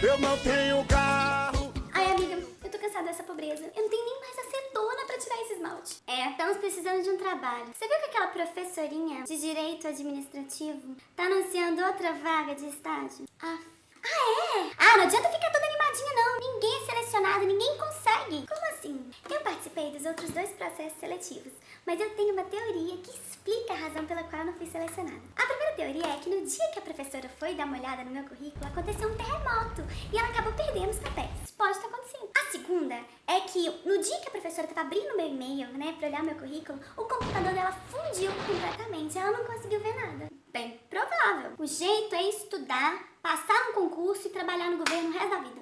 Eu não tenho carro. Ai, amiga, eu tô cansada dessa pobreza. Eu não tenho nem mais acetona pra tirar esse esmalte. Estamos precisando de um trabalho. Você viu que aquela professorinha de direito administrativo tá anunciando outra vaga de estágio? Não adianta ficar toda animadinha, não. Ninguém é selecionado, ninguém consegue. Como assim? Eu participei dos outros 2 processos seletivos, mas eu tenho uma teoria que explica a razão pela qual eu não fui selecionada. A primeira teoria é que no dia que a professora foi dar uma olhada no meu currículo, aconteceu um terremoto e ela acabou perdendo os papéis. Isso pode estar acontecendo. A segunda é que no dia que a professora estava abrindo meu e-mail, né, pra olhar meu currículo, o computador dela fundiu completamente. Ela não conseguiu ver nada. Bem provável. O jeito é estudar, passar no concurso e trabalhar no governo o resto da vida.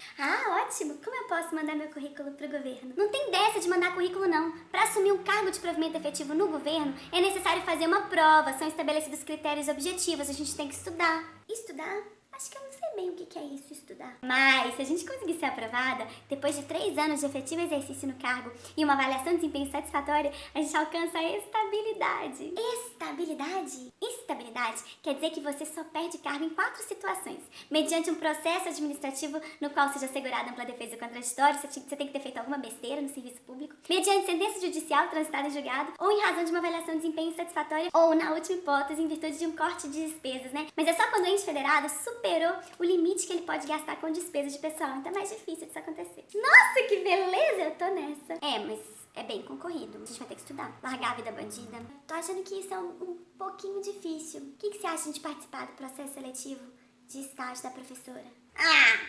Ótimo! Como eu posso mandar meu currículo pro governo? Não tem dessa de mandar currículo, não. Para assumir um cargo de provimento efetivo no governo, é necessário fazer uma prova, são estabelecidos critérios objetivos, a gente tem que estudar. Estudar? Acho que eu não sei bem o que é isso, estudar. Mas, se a gente conseguir ser aprovada, depois de 3 anos de efetivo exercício no cargo e uma avaliação de desempenho satisfatória, a gente alcança a estabilidade. Estabilidade? Estabilidade quer dizer que você só perde cargo em 4 situações. Mediante um processo administrativo no qual seja assegurada ampla defesa contraditória, você tem que ter feito alguma besteira no serviço público. Mediante sentença judicial transitada em julgado, ou em razão de uma avaliação de desempenho satisfatória, ou, na última hipótese, em virtude de um corte de despesas, né? Mas é só quando o ente federado superou o limite que ele pode gastar com despesas de pessoal. Então é mais difícil disso acontecer. Nossa, que beleza! Eu tô nessa. Mas é bem concorrido. A gente vai ter que estudar. Largar a vida bandida. Tô achando que isso é um pouquinho difícil. O que você acha de participar do processo seletivo de estágio da professora?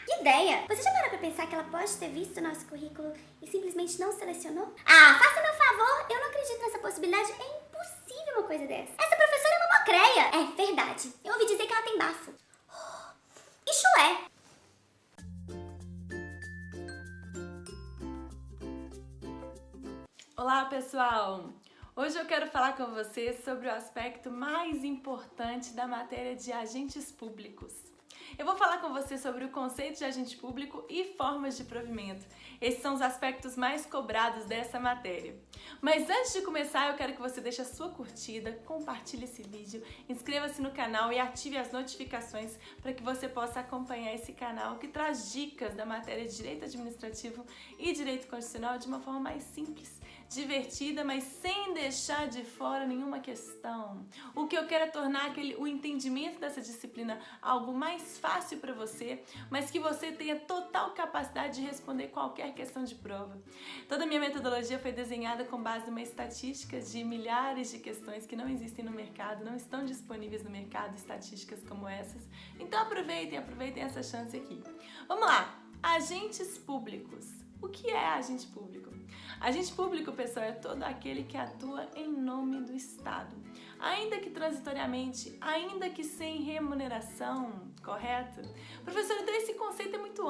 Que ideia! Você já parou pra pensar que ela pode ter visto o nosso currículo e simplesmente não selecionou? Faça meu favor! Eu não acredito nessa possibilidade. É impossível uma coisa dessa. Essa professora é uma mocreia! É verdade. Eu ouvi dizer que ela tem bafo. E chulé. Olá, pessoal! Hoje eu quero falar com vocês sobre o aspecto mais importante da matéria de agentes públicos. Eu vou falar com você sobre o conceito de agente público e formas de provimento. Esses são os aspectos mais cobrados dessa matéria. Mas antes de começar, eu quero que você deixe a sua curtida, compartilhe esse vídeo, inscreva-se no canal e ative as notificações para que você possa acompanhar esse canal que traz dicas da matéria de Direito Administrativo e Direito Constitucional de uma forma mais simples, divertida, mas sem deixar de fora nenhuma questão. O que eu quero é tornar o entendimento dessa disciplina algo mais fácil para você, mas que você tenha total capacidade de responder qualquer questão de prova. Toda a minha metodologia foi desenhada com base numa estatística de milhares de questões que não existem no mercado, não estão disponíveis no mercado, estatísticas como essas. Então aproveitem essa chance aqui. Vamos lá! Agentes públicos. O que é agente público? Agente público, pessoal, é todo aquele que atua em nome do Estado. Ainda que transitoriamente, ainda que sem remuneração, correto? Professor, então esse conceito é muito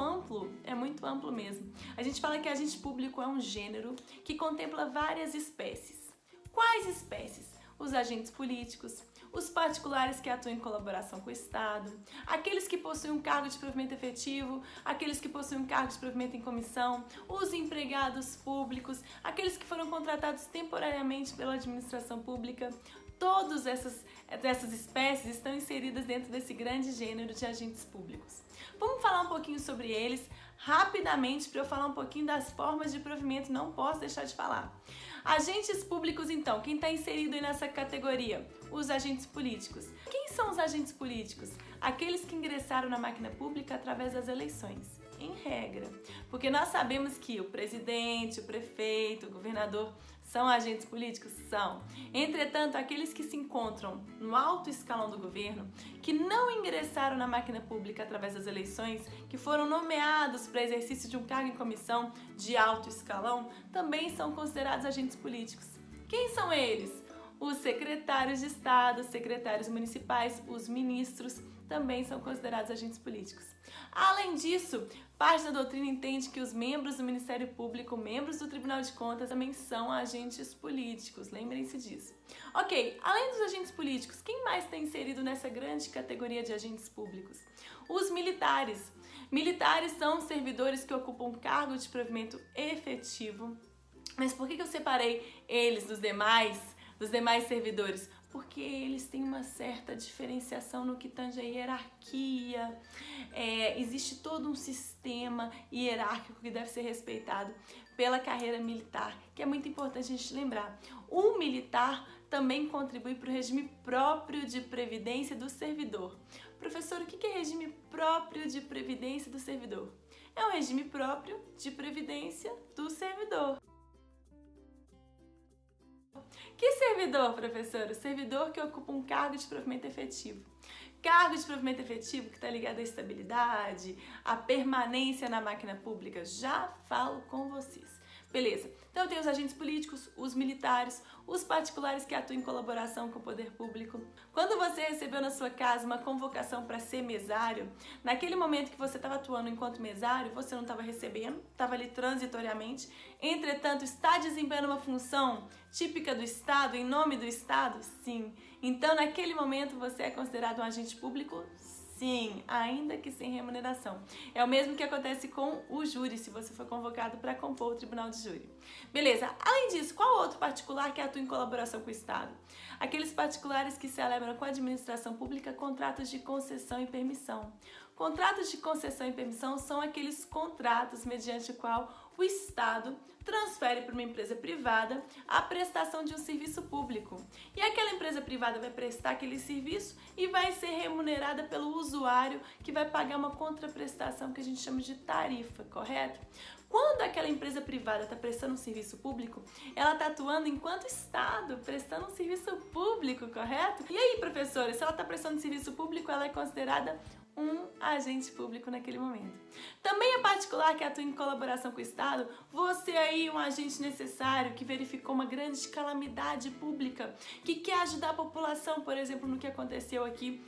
amplo mesmo. A gente fala que agente público é um gênero que contempla várias espécies. Quais espécies? Os agentes políticos, os particulares que atuam em colaboração com o Estado, aqueles que possuem um cargo de provimento efetivo, aqueles que possuem um cargo de provimento em comissão, os empregados públicos, aqueles que foram contratados temporariamente pela administração pública. Todas essas espécies estão inseridas dentro desse grande gênero de agentes públicos. Vamos falar um pouquinho sobre eles rapidamente para eu falar um pouquinho das formas de provimento, não posso deixar de falar. Agentes públicos, então, quem está inserido aí nessa categoria? Os agentes políticos. Quem são os agentes políticos? Aqueles que ingressaram na máquina pública através das eleições, em regra. Porque nós sabemos que o presidente, o prefeito, o governador são agentes políticos? São. Entretanto, aqueles que se encontram no alto escalão do governo, que não ingressaram na máquina pública através das eleições, que foram nomeados para exercício de um cargo em comissão de alto escalão, também são considerados agentes políticos. Quem são eles? Os secretários de Estado, os secretários municipais, os ministros também são considerados agentes políticos. Além disso, parte da doutrina entende que os membros do Ministério Público, membros do Tribunal de Contas, também são agentes políticos. Lembrem-se disso. Ok, além dos agentes políticos, quem mais está inserido nessa grande categoria de agentes públicos? Os militares. Militares são servidores que ocupam um cargo de provimento efetivo. Mas por que eu separei eles dos demais servidores? porque eles têm uma certa diferenciação no que tange a hierarquia, existe todo um sistema hierárquico que deve ser respeitado pela carreira militar, que é muito importante a gente lembrar. O militar também contribui para o regime próprio de previdência do servidor. Professor, o que é regime próprio de previdência do servidor? É um regime próprio de previdência do servidor. Que servidor, professor? O servidor que ocupa um cargo de provimento efetivo. Cargo de provimento efetivo que está ligado à estabilidade, à permanência na máquina pública. Já falo com vocês. Beleza, então tem os agentes políticos, os militares, os particulares que atuam em colaboração com o poder público. Quando você recebeu na sua casa uma convocação para ser mesário, naquele momento que você estava atuando enquanto mesário, você não estava recebendo, estava ali transitoriamente, entretanto está desempenhando uma função típica do Estado, em nome do Estado? Sim. Então naquele momento você é considerado um agente público? Sim, ainda que sem remuneração. É o mesmo que acontece com o júri, se você for convocado para compor o tribunal de júri. Beleza, além disso, qual outro particular que atua em colaboração com o Estado? Aqueles particulares que celebram com a administração pública contratos de concessão e permissão. Contratos de concessão e permissão são aqueles contratos mediante o qual o Estado transfere para uma empresa privada a prestação de um serviço público. E aquela empresa privada vai prestar aquele serviço e vai ser remunerada pelo usuário, que vai pagar uma contraprestação que a gente chama de tarifa, correto? Quando aquela empresa privada está prestando um serviço público, ela está atuando enquanto Estado, prestando um serviço público, correto? E aí, professora, se ela está prestando um serviço público, ela é considerada um agente público naquele momento. Também é particular que atua em colaboração com o Estado, você aí, um agente necessário que verificou uma grande calamidade pública, que quer ajudar a população, por exemplo, no que aconteceu aqui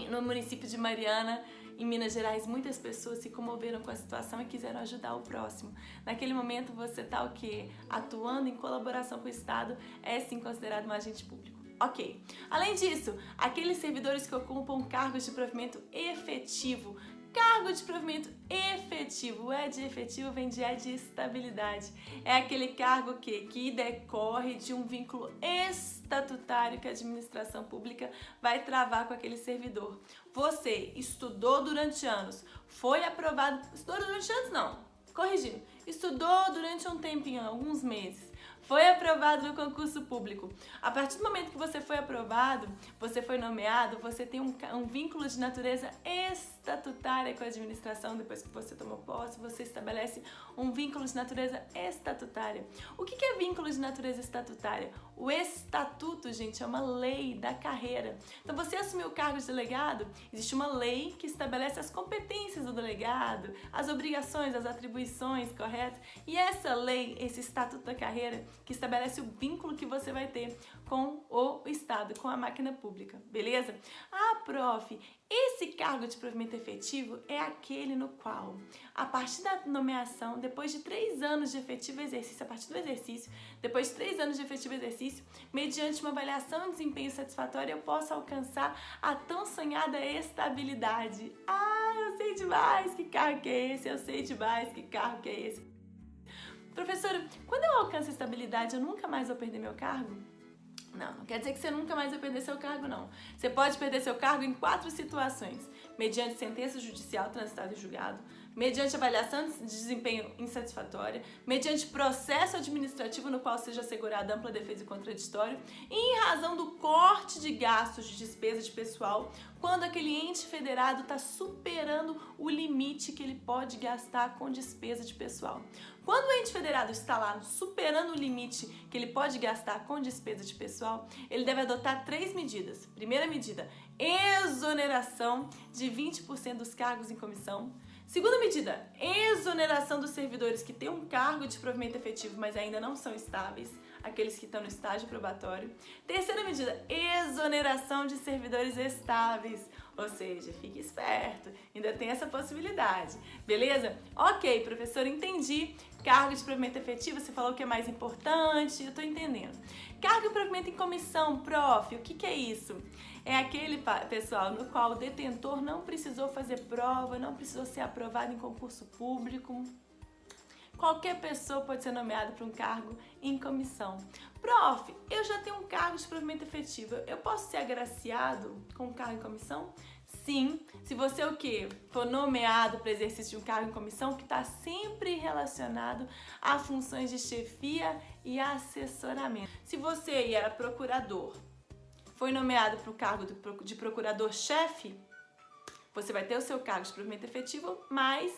no município de Mariana, em Minas Gerais. Muitas pessoas se comoveram com a situação e quiseram ajudar o próximo. Naquele momento você está o quê? Atuando em colaboração com o Estado, é sim considerado um agente público. Ok. Além disso, aqueles servidores que ocupam cargos de provimento efetivo. Cargo de provimento efetivo. O E de efetivo vem de E de estabilidade. É aquele cargo que decorre de um vínculo estatutário que a administração pública vai travar com aquele servidor. Você estudou durante anos, foi aprovado... Estudou durante anos não, corrigindo. Estudou durante um tempinho, alguns meses. Foi aprovado no concurso público. A partir do momento que você foi aprovado, você foi nomeado, você tem um vínculo de natureza estatutária com a administração. Depois que você tomou posse, você estabelece um vínculo de natureza estatutária. O que é vínculo de natureza estatutária? O estatuto, gente, é uma lei da carreira. Então, você assumiu o cargo de delegado, existe uma lei que estabelece as competências do delegado, as obrigações, as atribuições, correto? E essa lei, esse estatuto da carreira, que estabelece o vínculo que você vai ter com o Estado, com a máquina pública, beleza? Ah, prof, esse cargo de provimento efetivo é aquele no qual, a partir da nomeação, depois de 3 anos de efetivo exercício, a partir do exercício, depois de 3 anos de efetivo exercício, mediante uma avaliação de desempenho satisfatória, eu posso alcançar a tão sonhada estabilidade. Ah, eu sei demais que cargo que é esse, eu sei demais que cargo que é esse. Professora, quando eu alcanço a estabilidade, eu nunca mais vou perder meu cargo? Não quer dizer que você nunca mais vai perder seu cargo, não. Você pode perder seu cargo em 4 situações. Mediante sentença judicial transitada e julgado, mediante avaliação de desempenho insatisfatória, mediante processo administrativo no qual seja assegurada ampla defesa e contraditório, e em razão do corte de gastos de despesa de pessoal, quando aquele ente federado está superando o limite que ele pode gastar com despesa de pessoal. Quando o ente federado está lá superando o limite que ele pode gastar com despesa de pessoal, ele deve adotar 3 medidas. Primeira medida, exoneração de 20% dos cargos em comissão. Segunda medida, exoneração dos servidores que têm um cargo de provimento efetivo, mas ainda não são estáveis, aqueles que estão no estágio probatório. Terceira medida, exoneração de servidores estáveis, ou seja, fique esperto, ainda tem essa possibilidade, beleza? Ok, professor, entendi. Cargo de provimento efetivo, você falou que é mais importante, eu tô entendendo. Cargo de provimento em comissão, prof, o que é isso? É aquele, pessoal, no qual o detentor não precisou fazer prova, não precisou ser aprovado em concurso público. Qualquer pessoa pode ser nomeada para um cargo em comissão. Prof, eu já tenho um cargo de provimento efetivo, eu posso ser agraciado com um cargo em comissão? Sim, se você for nomeado para exercício de um cargo em comissão que está sempre relacionado a funções de chefia e assessoramento. Se você era procurador, foi nomeado para o cargo de procurador-chefe, você vai ter o seu cargo de provimento efetivo mais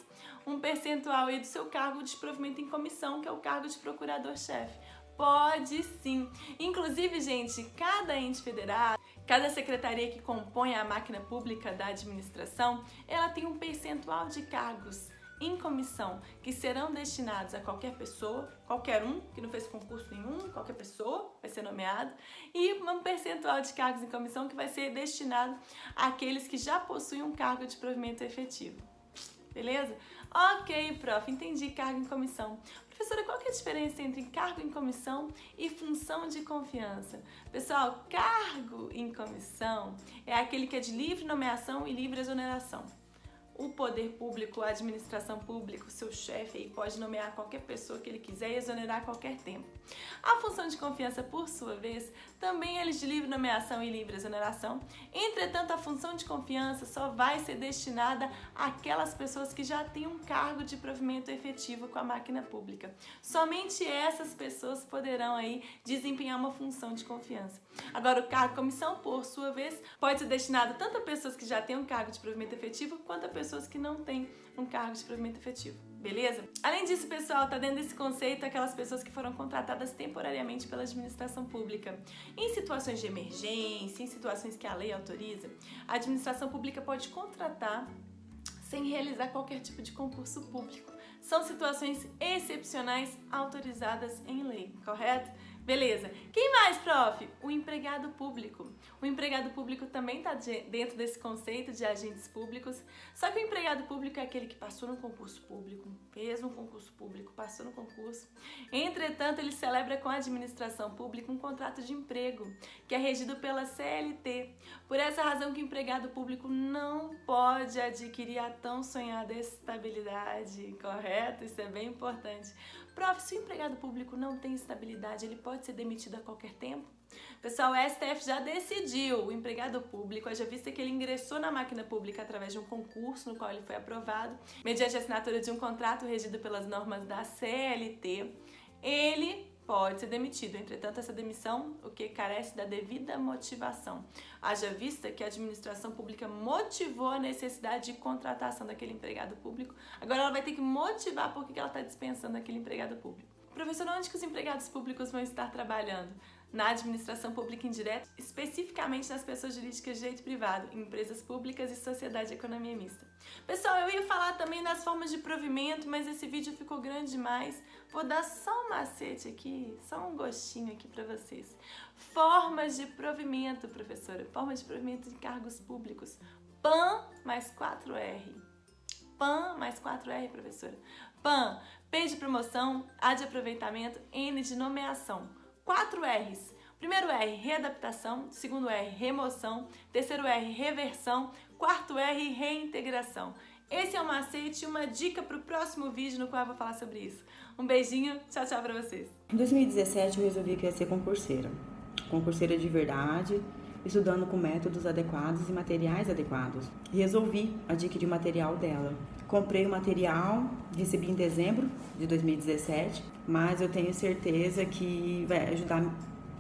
um percentual aí do seu cargo de provimento em comissão, que é o cargo de procurador-chefe. Pode sim. Inclusive, gente, cada ente federado, cada secretaria que compõe a máquina pública da administração, ela tem um percentual de cargos em comissão que serão destinados a qualquer pessoa, qualquer um que não fez concurso nenhum, qualquer pessoa vai ser nomeado, e um percentual de cargos em comissão que vai ser destinado àqueles que já possuem um cargo de provimento efetivo. Beleza? Ok, prof, entendi cargo em comissão. Professora, qual que é a diferença entre cargo em comissão e função de confiança? Pessoal, cargo em comissão é aquele que é de livre nomeação e livre exoneração. O poder público, a administração pública, o seu chefe aí pode nomear qualquer pessoa que ele quiser e exonerar a qualquer tempo. A função de confiança, por sua vez, também é de livre nomeação e livre exoneração. Entretanto, a função de confiança só vai ser destinada àquelas pessoas que já têm um cargo de provimento efetivo com a máquina pública. Somente essas pessoas poderão aí desempenhar uma função de confiança. Agora, o cargo de comissão, por sua vez, pode ser destinado tanto a pessoas que já têm um cargo de provimento efetivo quanto a pessoas que não têm um cargo de provimento efetivo. Beleza? Além disso, pessoal, tá dentro desse conceito aquelas pessoas que foram contratadas temporariamente pela administração pública. Em situações de emergência, em situações que a lei autoriza, a administração pública pode contratar sem realizar qualquer tipo de concurso público. São situações excepcionais autorizadas em lei, correto? Beleza. Quem mais, prof? O empregado público. O empregado público também está dentro desse conceito de agentes públicos, só que o empregado público é aquele que passou no concurso público, fez um concurso público, passou no concurso. Entretanto, ele celebra com a administração pública um contrato de emprego, que é regido pela CLT. Por essa razão que o empregado público não pode adquirir a tão sonhada estabilidade, correto? Isso é bem importante. Prof, se o empregado público não tem estabilidade, ele pode ser demitido a qualquer tempo? Pessoal, o STF já decidiu, o empregado público, haja vista que ele ingressou na máquina pública através de um concurso no qual ele foi aprovado, mediante a assinatura de um contrato regido pelas normas da CLT, ele pode ser demitido. Entretanto, essa demissão, carece da devida motivação. Haja vista que a administração pública motivou a necessidade de contratação daquele empregado público, agora ela vai ter que motivar por que ela está dispensando aquele empregado público. Professor, onde que os empregados públicos vão estar trabalhando? Na administração pública indireta, especificamente nas pessoas jurídicas de direito privado, em empresas públicas e sociedade de economia mista. Pessoal, eu ia falar também das formas de provimento, mas esse vídeo ficou grande demais. Vou dar só um macete aqui, só um gostinho aqui para vocês. Formas de provimento, professora. Formas de provimento de cargos públicos. PAN mais 4R. PAN mais 4R, professora. PAN, P de promoção, A de aproveitamento, N de nomeação. 4 R's. Primeiro R, readaptação. Segundo R, remoção. Terceiro R, reversão. Quarto R, reintegração. Esse é um macete e uma dica para o próximo vídeo no qual eu vou falar sobre isso. Um beijinho, tchau, tchau para vocês. Em 2017 eu resolvi que ia ser concurseira. Concurseira de verdade, estudando com métodos adequados e materiais adequados. E resolvi adquirir o material dela. Comprei o material, recebi em dezembro de 2017, mas eu tenho certeza que vai ajudar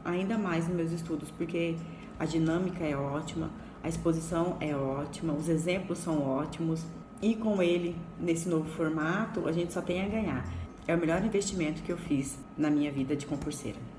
ainda mais nos meus estudos, porque a dinâmica é ótima, a exposição é ótima, os exemplos são ótimos, e com ele, nesse novo formato, a gente só tem a ganhar. É o melhor investimento que eu fiz na minha vida de concurseira.